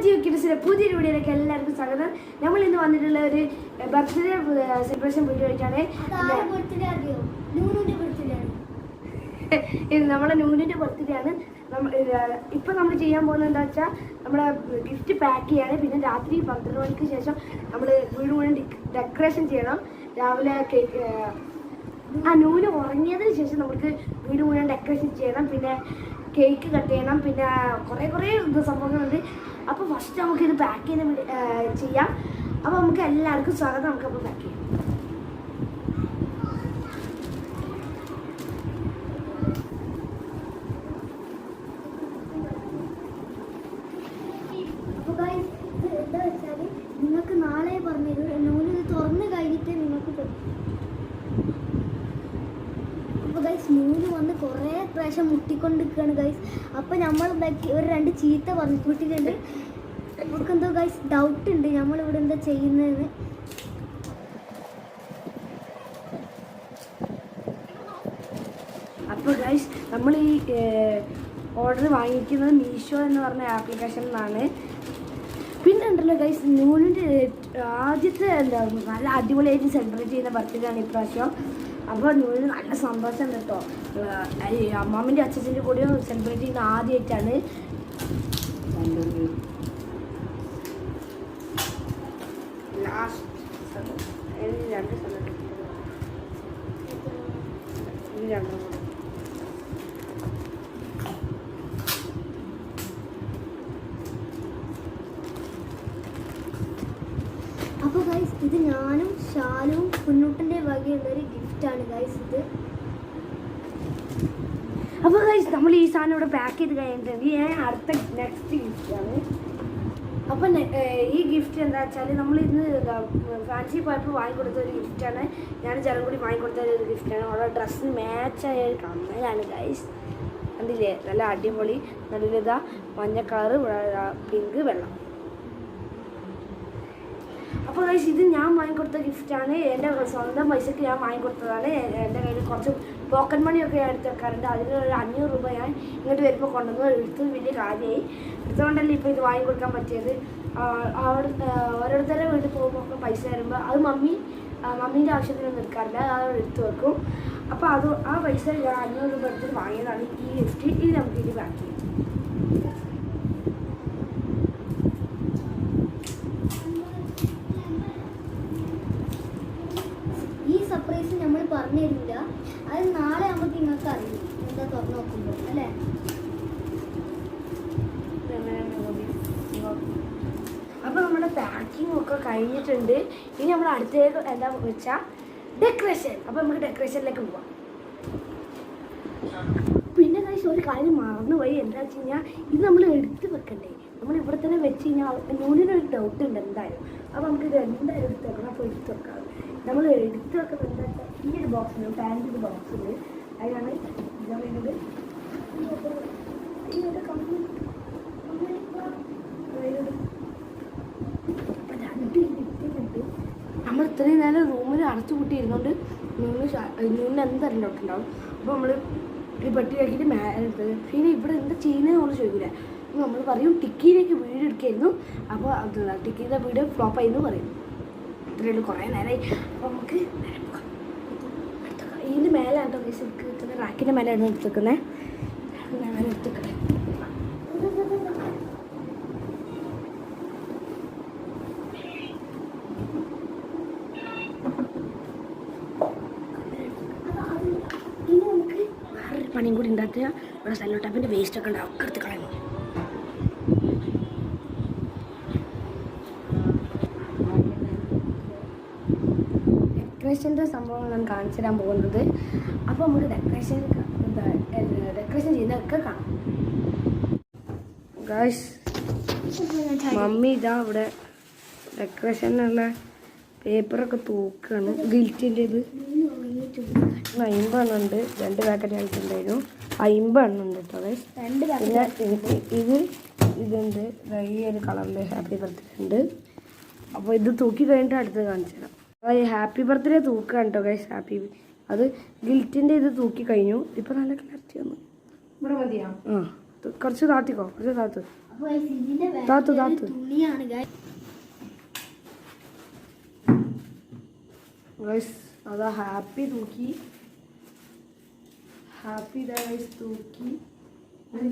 ജിയോ കിഡ്സിലെ പുതിയൊരു വീഡിയോയിലേക്ക് എല്ലാവർക്കും സ്വാഗതം. നമ്മൾ ഇന്ന് വന്നിട്ടുള്ള ഒരു ബർത്ത്ഡേ സെലിബ്രേഷൻ വീഡിയോ ആയിട്ടാണ്. നമ്മുടെ നൂനിൻ്റെ ബർത്ത്ഡേ ആണ്. ഇപ്പം നമ്മൾ ചെയ്യാൻ പോകുന്നത് എന്താ വെച്ചാൽ നമ്മുടെ ഗിഫ്റ്റ് പാക്ക് ചെയ്യാണ്. പിന്നെ രാത്രി 12 മണിക്ക് ശേഷം നമ്മൾ വീട് മുഴുവൻ ഡെക്കറേഷൻ ചെയ്യണം. രാവിലെ കേക്ക് നൂന് ഉറങ്ങിയതിന് ശേഷം നമുക്ക് വീട് മുഴുവൻ ഡെക്കറേഷൻ ചെയ്യണം. പിന്നെ കേക്ക് കട്ട് ചെയ്യണം. പിന്നെ കുറേ സംഭവങ്ങളുണ്ട്. അപ്പോൾ ഫസ്റ്റ് നമുക്കിത് പാക്ക് ചെയ്യാം. അപ്പോൾ നമുക്ക് എല്ലാവർക്കും സ്വാഗതം. നമുക്കപ്പോൾ പാക്ക് ചെയ്യാം. എന്താ വെച്ചാൽ നിങ്ങൾക്ക് നാളെ പറഞ്ഞത് നൂല് തുറന്ന് കഴിഞ്ഞിട്ട് നിങ്ങൾക്ക് അപ്പോൾ ഗൈസ് നൂല് വന്ന് കുറേ പ്രാവശ്യം മുട്ടിക്കൊണ്ടിരിക്കുകയാണ് ഗൈസ്. അപ്പോൾ നമ്മൾ ഒരു 2 ചീത്ത പറഞ്ഞിട്ടുണ്ട്. നമുക്ക് എന്തോ ഗൈസ് ഡൗട്ട് ഉണ്ട് നമ്മളിവിടെ എന്താ ചെയ്യുന്നതെന്ന്. അപ്പോൾ ഗൈസ് നമ്മൾ ഈ ഓർഡർ വാങ്ങിക്കുന്നത് മീഷോ എന്ന് പറഞ്ഞ ആപ്ലിക്കേഷനിൽ നിന്നാണ്. പിന്നെ ഉണ്ടല്ലോ ഗൈസ് നൂലിൻ്റെ ആദ്യത്തെ എന്താ നല്ല അടിപൊളിയായിട്ട് സെലിബ്രേറ്റ് ചെയ്യുന്ന ബർത്ത്ഡേ ആണ് ഇപ്രാവശ്യം. അപ്പോൾ നൂലിന് നല്ല സന്തോഷമുണ്ട് കേട്ടോ. അമ്മാമ്മൻ്റെ അച്ഛൻ്റെ കൂടെയും സെലിബ്രേറ്റ് ചെയ്യുന്ന ആദ്യമായിട്ടാണ്. അപ്പോൾ ഗൈസ് ഇത് ഞാനും ഷാലും കുഞ്ഞുട്ടൻ്റെ വകയുള്ളൊരു ഗിഫ്റ്റാണ് ഗൈസ് ഇത്. അപ്പോൾ ഗൈസ് നമ്മൾ ഈ സാധനം ഇവിടെ പാക്ക് ചെയ്ത് കഴിഞ്ഞിട്ടുണ്ട്. അടുത്ത നെക്സ്റ്റ് ഗിഫ്റ്റാണ്. അപ്പം ഈ ഗിഫ്റ്റ് എന്താ വെച്ചാൽ നമ്മൾ ഇന്ന് ഫാൻസി പോയപ്പോൾ വാങ്ങിക്കൊടുത്ത ഒരു ഗിഫ്റ്റാണ്. ഞാൻ ജനം കൂടി വാങ്ങിക്കൊടുത്ത ഒരു ഗിഫ്റ്റാണ്. അവിടെ ഡ്രസ്സിന് മാച്ചായ ഒരു കമ്മലാണ് ഗൈസ്. കണ്ടില്ലേ, നല്ല അടിപൊളി നല്ലതാ. മഞ്ഞ കളറ്, പിങ്ക്, വെള്ളം. അപ്പോൾ ഗൈസ് ഇത് ഞാൻ വാങ്ങിക്കൊടുത്ത ഗിഫ്റ്റാണ്. എൻ്റെ സ്വന്തം പൈസക്ക് ഞാൻ വാങ്ങിക്കൊടുത്തതാണ്. എൻ്റെ കയ്യിൽ കുറച്ച് പോക്കറ്റ് മണിയൊക്കെ ഞാൻ എടുത്ത് വെക്കാറുണ്ട്. അതിന് ഒരു 500 രൂപ ഞാൻ ഇങ്ങോട്ട് വരുമ്പോൾ കൊണ്ടുവന്നു. എടുത്തത് വലിയ കാര്യമായി. എടുത്തുകൊണ്ടല്ലേ ഇപ്പോൾ ഇത് വാങ്ങിക്കൊടുക്കാൻ പറ്റിയത്. ഓരോരുത്തരുടെ വീട്ടിൽ പോകുമ്പോൾ പൈസ തരുമ്പോൾ അത് മമ്മീൻ്റെ ആവശ്യത്തിനൊന്നും എടുക്കാറില്ല, അത് എടുത്തു വെക്കും. അപ്പോൾ ആ പൈസ ഞാൻ 500 രൂപ എടുത്ത് വാങ്ങിയതാണ് ഈ ഗിഫ്റ്റ്. ഇത് നമുക്ക് ഇത് പാക്ക് ചെയ്യും. സർപ്രൈസ് നമ്മൾ പറഞ്ഞു തരില്ല, അത് നാളെ നമുക്ക് നിങ്ങൾക്ക് അറിയും എന്താ തുറന്നു നോക്കുമ്പോൾ അല്ലേ. അപ്പോൾ നമ്മുടെ പാക്കിംഗ് ഒക്കെ കഴിഞ്ഞിട്ടുണ്ട്. ഇനി നമ്മൾ അടുത്തേക്ക് എന്താ വെച്ചാൽ ഡെക്കറേഷൻ. അപ്പോൾ നമുക്ക് ഡെക്കറേഷനിലേക്ക് പോവാം. പിന്നെ കഴിച്ച് ഒരു കാര്യം മറന്നുപോയി. എന്താ വെച്ച് കഴിഞ്ഞാൽ ഇത് നമ്മൾ എടുത്ത് വെക്കണ്ടേ. നമ്മൾ ഇവിടെ തന്നെ വെച്ച് കഴിഞ്ഞാൽ നൂലിനൊരു ഡൗട്ട് ഉണ്ട് എന്തായാലും. അപ്പോൾ നമുക്കിത് എന്തായാലും എടുത്ത് വെക്കണം. അപ്പോൾ എടുത്ത് വെക്കാം. നമ്മൾ എടുത്ത് വെക്കുന്നത് എന്താ വെച്ചാൽ ഈ ഒരു ബോക്സിൽ പാൻറ്റിൻ്റെ ബോക്സിൽ അതിനാണ് ഇതാണത്. നമ്മൾ ഇത്രയും നേരം റൂമിൽ അടച്ചു കൂട്ടിയിരുന്നുകൊണ്ട് നൂലിന് എന്തായാലും ഡൗട്ടുണ്ടാവും. അപ്പോൾ നമ്മൾ ഈ പെട്ടിയാക്കിയിട്ട് പിന്നെ ഇവിടെ എന്താ ചെയ്യുന്നതെന്ന് നമ്മൾ ചോദിക്കില്ല. നമ്മൾ പറയും ടിക്കിയിലേക്ക് വീട് എടുക്കായിരുന്നു. അപ്പോൾ അത് ടിക്കിയുടെ വീട് ഫ്ലോപ്പായിരുന്നു പറയും. ഇത്രയുള്ളൂ, കുറേ നേരമായി. അപ്പോൾ നമുക്ക് ഇതിൻ്റെ മേലാണ് കേട്ടോ എടുക്കുന്നത്. റാക്കിൻ്റെ മേലെയാണ് എടുത്തേക്കുന്നത്. ഞാൻ എടുത്തേക്കട്ടെ. ഇനി നമുക്ക് വേറൊരു പണിയും കൂടി ഉണ്ടാക്കുക. ഇവിടെ സെല്ലോ ടാപ്പിൻ്റെ വേസ്റ്റൊക്കെ ഉണ്ടാവും, ഒക്കെ എടുത്ത് കളയുന്നു. ഡെക്കറേഷൻ്റെ സംഭവങ്ങളാണ് കാണിച്ചു തരാൻ പോകുന്നത്. അപ്പോൾ നമുക്ക് ഡെക്കറേഷൻ ചെയ്യുന്നതൊക്കെ കാണാം. ഗൈസ് മമ്മി ഇതാ ഇവിടെ ഡെക്കറേഷനുള്ള പേപ്പറൊക്കെ തൂക്കാണ്. ഗിൽറ്റിൻ്റെ ഇത് 50 ഉണ്ട്. 2 പാക്കറ്റ് ആയിട്ടുണ്ടായിരുന്നു. 50 ഉണ്ട് കേട്ടോ ഗൈസ്. പിന്നെ ഇതുണ്ട്. ഈ ഒരു കളറിൻ്റെ ഹാപ്പി ബർത്ത്ഡേ ഉണ്ട്. അപ്പോൾ ഇത് തൂക്കി കഴിഞ്ഞിട്ട് അടുത്ത് കാണിച്ചു തരാം. ഹാപ്പി ബർത്ത്ഡേ തൂക്കാണ് കേട്ടോ ഗൈസ്. അത് ഗിൽറ്റിൻ്റെ ഇത് തൂക്കി കഴിഞ്ഞു. ഇപ്പം നല്ല ക്ലാരിറ്റി വന്നു. ഇവിടെ മതിയാ? കുറച്ച് താത്തിക്കോ, കുറച്ച് താത്ത്. തുണിയാണ് അതാ ഹാപ്പി തൂക്കി തൂക്കി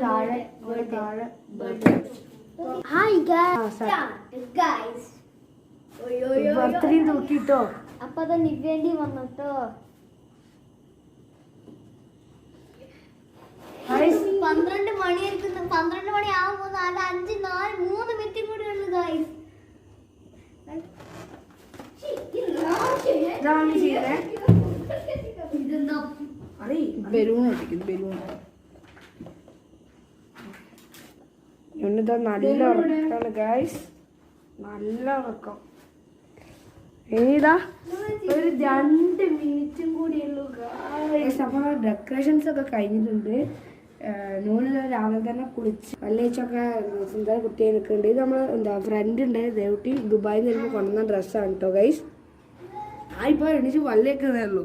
താഴെ ബർത്ത്ഡേ തൂക്കിട്ടോ. അപ്പൊ അത് നിവേണ്ടി വന്നിട്ടോ. 12 മണിയായിരിക്കുന്നു. 12 മണി ആകുമ്പോ 3 മിനിറ്റ് കൂടി ഉള്ളു ഗൈസ്. ബലൂൺ എന്നിട്ട് നല്ല ഉറക്കാണ് ഗൈസ്, നല്ല ഉറക്കം. ഏതാ ഒരു 2 മിനിറ്റും കൂടി ഉള്ളൂ ഗൈസ്. അപ്പോൾ ഡെക്കറേഷൻസ് ഒക്കെ കഴിഞ്ഞിട്ടുണ്ട്. നൂല് രാവിലെ തന്നെ കുളിച്ച് വല്ലേച്ചൊക്കെ സുന്ദര കുട്ടിയെ നിൽക്കുന്നുണ്ട്. ഇത് നമ്മൾ ഫ്രണ്ട് ഉണ്ട് ദേവട്ടി ദുബായിൽ നിന്ന് വരുമ്പോൾ കൊണ്ടുവന്ന ഡ്രസ്സാണ് കേട്ടോ ഗൈസ്. ഇപ്പോൾ എണീച്ച് വല്ലേക്കുന്നേ ഉള്ളൂ.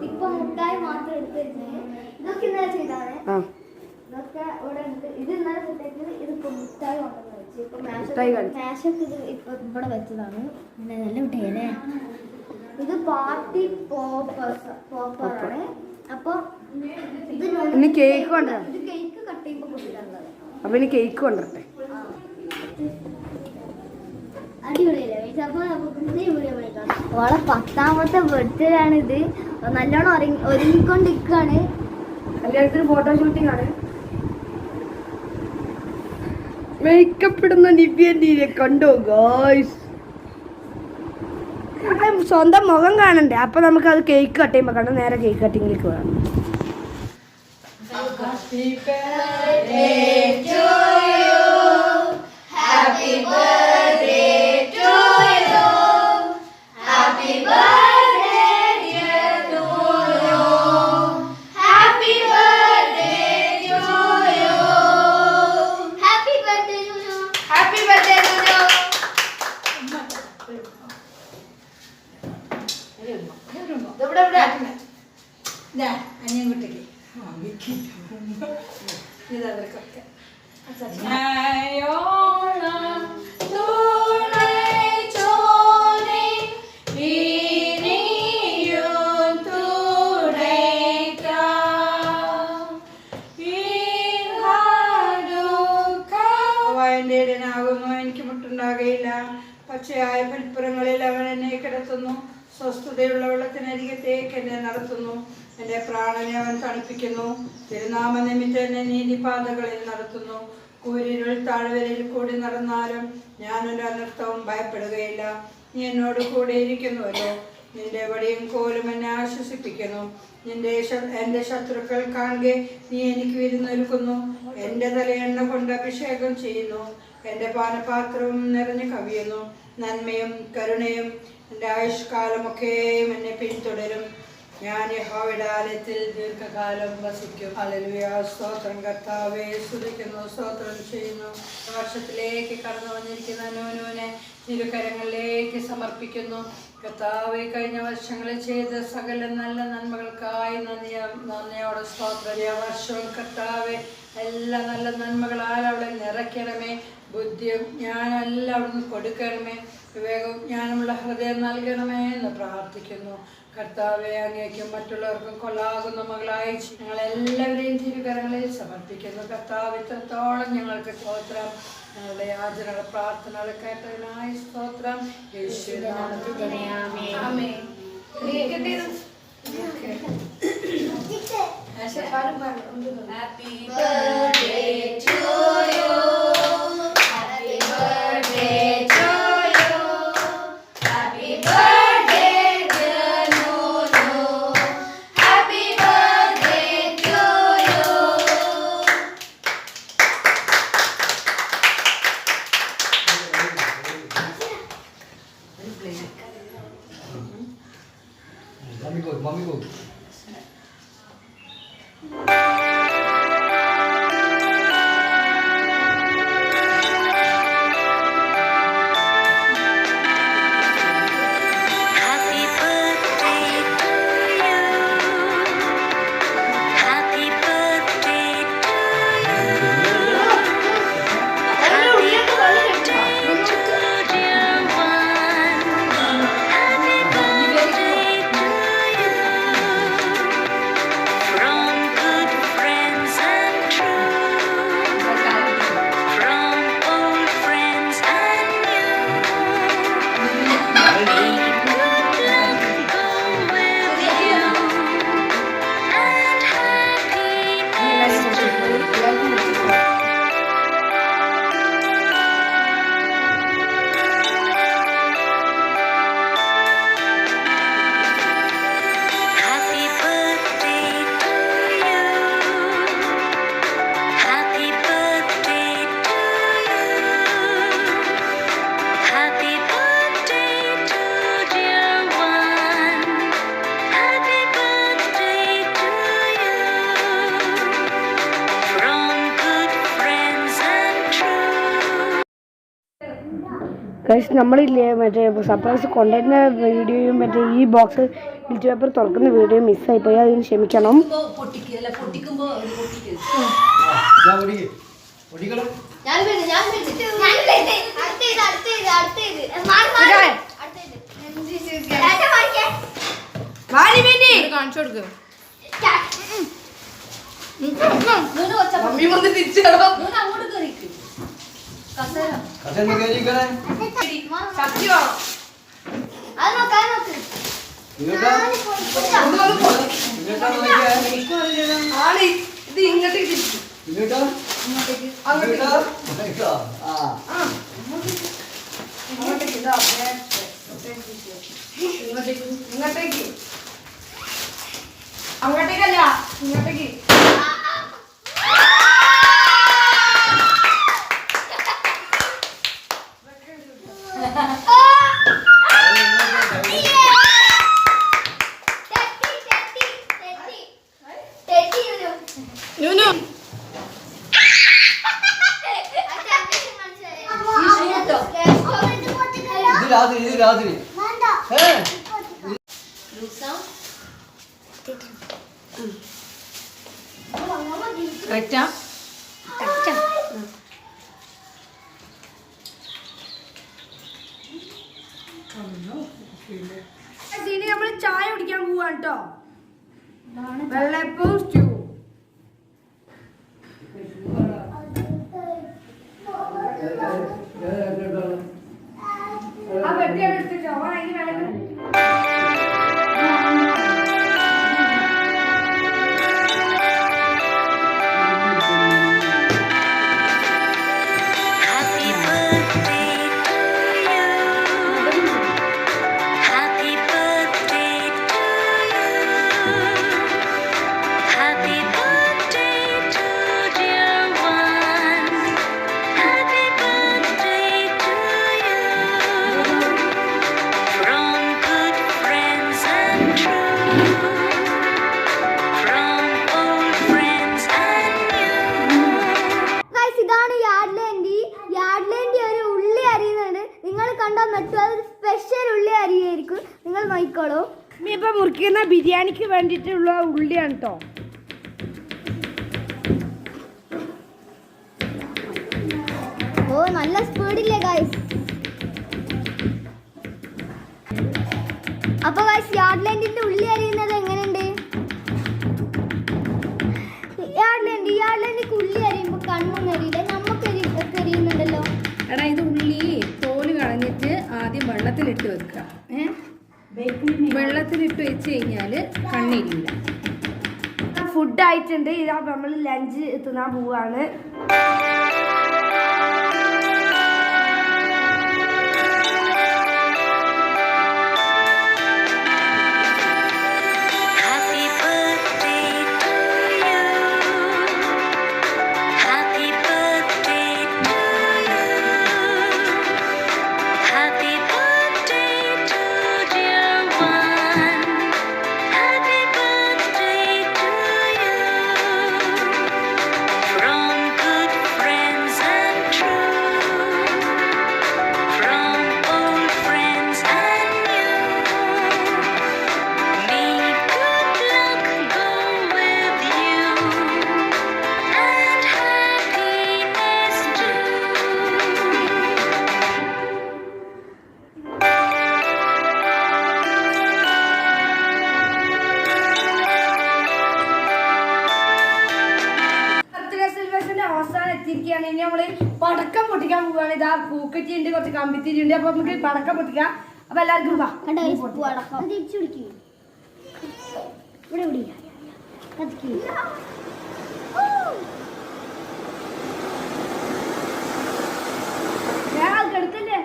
ഇപ്പൊ മുട്ടായി മാത്രം എടുത്ത് ഇതൊക്കെ ഇന്നലെ ചെയ്താണ്. ഇതൊക്കെ ഇവിടെ ഉണ്ട്. ഇത് ഇന്നലെ സെറ്റാക്കിയത്. ഇതിപ്പോ മുട്ടായി കൊണ്ടുവന്ന് വെച്ചു. ഇപ്പൊ മാഷൊക്കെ ഇത് ഇപ്പൊ ഇവിടെ വെച്ചതാണ്. നല്ല മുട്ടായില്ലേ. ഇത് പാർട്ടി പോപ്പറാണ്. അപ്പൊ ഇത് കേക്ക് കൊണ്ടുവരാം. ഇത് കേക്ക് കട്ട് ചെയ്യുമ്പോ കൊടുക്കാനുള്ളത്. അപ്പൊ ഇനി കേക്ക് കൊണ്ടുവരട്ടെ. അടിപൊളിയല്ലേ. അപ്പൊ ഓളെ 10ാമത്തെ ബർത്ത്ഡേ ആണ് ഇത്. നല്ലോണം ഒരുങ്ങിക്കൊണ്ടിരിക്കുകയാണ്. കല്യാണത്തിന് ഫോട്ടോ ഷൂട്ടിംഗ് ആണ്. മേക്കപ്പ് ഇടുന്ന നിവ്യനെ കണ്ടോ ഗായ്സ്. സ്വന്തം മുഖം കാണണ്ടേ. അപ്പൊ നമുക്ക് അത് കേക്ക് കട്ട് ചെയ്യുമ്പോ കാണാം. നേരെ കേക്ക് കട്ടിങ്ങിലേക്ക് വേണം. എനിക്ക് മുട്ടുണ്ടാകയില്ല. പച്ചയായ പുൽപ്പുറങ്ങളിൽ അവൻ എന്നെ കിടത്തുന്നു. സ്വസ്ഥതയുള്ള വെള്ളത്തിനരികത്തേക്ക് എന്നെ നടത്തുന്നു. എൻ്റെ പ്രാണനെ അവൻ തണുപ്പിക്കുന്നു. തിരുനാമ നിമിത്തം എന്നെ നീതിപാതകളിൽ നടത്തുന്നു. കൂരിരുൾ താഴ്വരയിൽ കൂടി നടന്നാലും ഞാനൊരു അനർത്ഥവും ഭയപ്പെടുകയില്ല. നീ എന്നോട് കൂടെ ഇരിക്കുന്നുവല്ലോ. നിന്റെ വടിയും കോലും എന്നെ ആശ്വസിപ്പിക്കുന്നു. എൻ്റെ ശത്രുക്കൾ കാണുക നീ എനിക്ക് വിരുന്നൊരുക്കുന്നു. എൻ്റെ തലയെണ്ണ കൊണ്ട് അഭിഷേകം ചെയ്യുന്നു. എൻ്റെ പാനപാത്രവും നിറഞ്ഞു കവിയുന്നു. നന്മയും കരുണയും എൻ്റെ ആയുഷ്കാലമൊക്കെയും എന്നെ പിന്തുടരും. ഞാൻ യഹോവയുടെ ആലയത്തിൽ ദീർഘകാലം വസിക്കും. ഹല്ലേലൂയ. സ്തോത്രം കർത്താവേ. സ്തുതിക്കുന്നു, സ്തോത്രം ചെയ്യുന്നു. വർഷത്തിലേക്ക് കടന്നു വന്നിരിക്കുന്ന നൂനുവിനെ തിരുക്കരങ്ങളിലേക്ക് സമർപ്പിക്കുന്നു. കർത്താവേ, കഴിഞ്ഞ വർഷങ്ങളിൽ ചെയ്ത സകല നല്ല നന്മകൾക്കായി നന്ദിയോടെ സ്തോത്രം. വർഷവും കർത്താവേ എല്ലാ നല്ല നന്മകളാൽ അവളെ നിറയ്ക്കണമേ. ബുദ്ധിയും ജ്ഞാനെല്ലാം അവിടുന്ന് കൊടുക്കണമേ. വിവേകവും ജ്ഞാനമുള്ള ഹൃദയം നൽകണമേ എന്ന് പ്രാർത്ഥിക്കുന്നു. കർത്താവെ, അങ്ങേക്കും മറ്റുള്ളവർക്കും കൊള്ളാകുന്ന മകളായി ഞങ്ങളെല്ലാവരെയും തിരുകരങ്ങളിൽ സമർപ്പിക്കുന്നു. കർത്താവ്, ഇത്രത്തോളം ഞങ്ങൾക്ക് സ്തോത്രം. ഞങ്ങളുടെ യാചനകൾ പ്രാർത്ഥനകൾ കേട്ടതിനായി സ്തോത്രം. യേശുനാമത്തിൽ തന്നെ ആമേൻ. Happy birthday to you. Happy birthday to you. Happy birthday dear Nunu. Happy birthday to you. Mommy go. Guys നമ്മളില്ലേ മറ്റേ സർപ്രൈസ് കൊണ്ടുവരുന്ന വീഡിയോയും മറ്റേ ഈ ബോക്സ് ലിറ്റ് പേപ്പർ തുറക്കുന്ന വീഡിയോ മിസ്സായിപ്പോയി, അതിന് ക്ഷമിക്കണം. കാണിച്ചു കൊടുക്കും ഇത് ഇങ്ങോട്ടേക്ക് അങ്ങോട്ടേക്കല്ല ഇങ്ങോട്ടേക്ക്. ഇത് രാത്രി ഇനി നമ്മൾ ചായ കുടിക്കാൻ പോവാണ് കേട്ടോ. വെള്ളയപ്പവും സ്റ്റൂ. ആ വെട്ടിയാണ് എടുത്തിട്ടോ അതിന് വേണം. സ്പെഷ്യൽ ഉള്ളി അരിയായിരിക്കും, നിങ്ങൾ നോക്കിക്കോളൂ. ഇപ്പൊ മുറിക്കുന്ന ബിരിയാണിക്ക് വേണ്ടിയിട്ടുള്ള ഉള്ളിയാണ് കേട്ടോ. ഓ നല്ല സ്പീഡില്ലേ ഗൈസ്. അപ്പൊ ഗൈസ് യാർഡ്ലാൻഡിന്റെ ഉള്ളി അരിയുന്നത് എങ്ങനെയുണ്ട്? യാർഡ്ലാൻഡിക്ക് ഉള്ളി അരിയുമ്പോ കണ്ണൊന്നും അറിയില്ല, നമുക്ക് എരിയുന്നുണ്ടല്ലോ. എടാ ഇത് ഉള്ളി തോല് കളഞ്ഞിട്ട് ആദ്യം വെള്ളത്തിലിട്ട് വെക്കുക. വെള്ളത്തിലിട്ട് വെച്ച് കഴിഞ്ഞാല് കണ്ണിരില്ല. ഫുഡ് ആയിട്ടുണ്ട്. ഇതാ നമ്മൾ ലഞ്ച് തിന്നാൻ പോവാണ്. അവസാനം എത്തിയിരിക്കുകയാണ്. ഇനി നമ്മള് പടക്കം പൊട്ടിക്കാൻ പോവുകയാണ്. ഇതാ പൂക്കറ്റിയുണ്ട്, കുറച്ച് കമ്പിത്തിരിയുണ്ട്. അപ്പൊ നമുക്ക് പടക്കം പൊട്ടിക്കാം. അപ്പൊ എല്ലാവർക്കും ഇവിടെ എടുക്കല്ലേ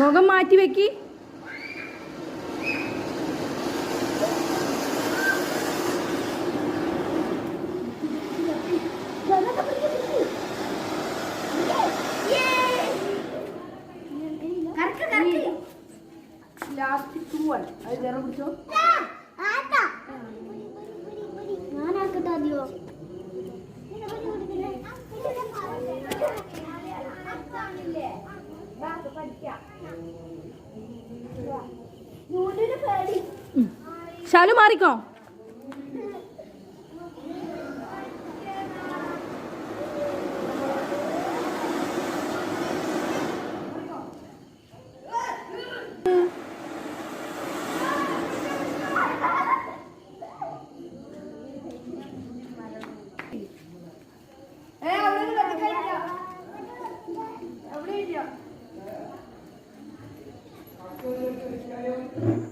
മുഖം മാറ്റി വെക്കി. മതിയോ പേടി ശാലു മാറിക്കോ.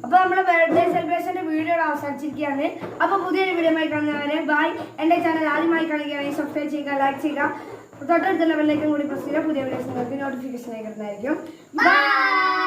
അപ്പൊ നമ്മുടെ ബർത്ത്ഡേ സെലിബ്രേഷന്റെ വീഡിയോ അവസാനിച്ചിരിക്കുകയാണ്. അപ്പൊ പുതിയൊരു വീഡിയോ ആയി കാണുന്നവരെ ബൈ. എന്റെ ചാനൽ ആദ്യമായി കാണുകയാണെങ്കിൽ സബ്സ്ക്രൈബ് ചെയ്യുക, ലൈക്ക് ചെയ്യുക, തൊട്ടടുത്തുള്ള ബെല്ലൈക്കൺ കൂടി പ്രസ് ചെയ്യുക. പുതിയ വീഡിയോസ് നിങ്ങൾക്ക് നോട്ടിഫിക്കേഷൻ ആയി കിട്ടുന്നതായിരിക്കും. ബൈ.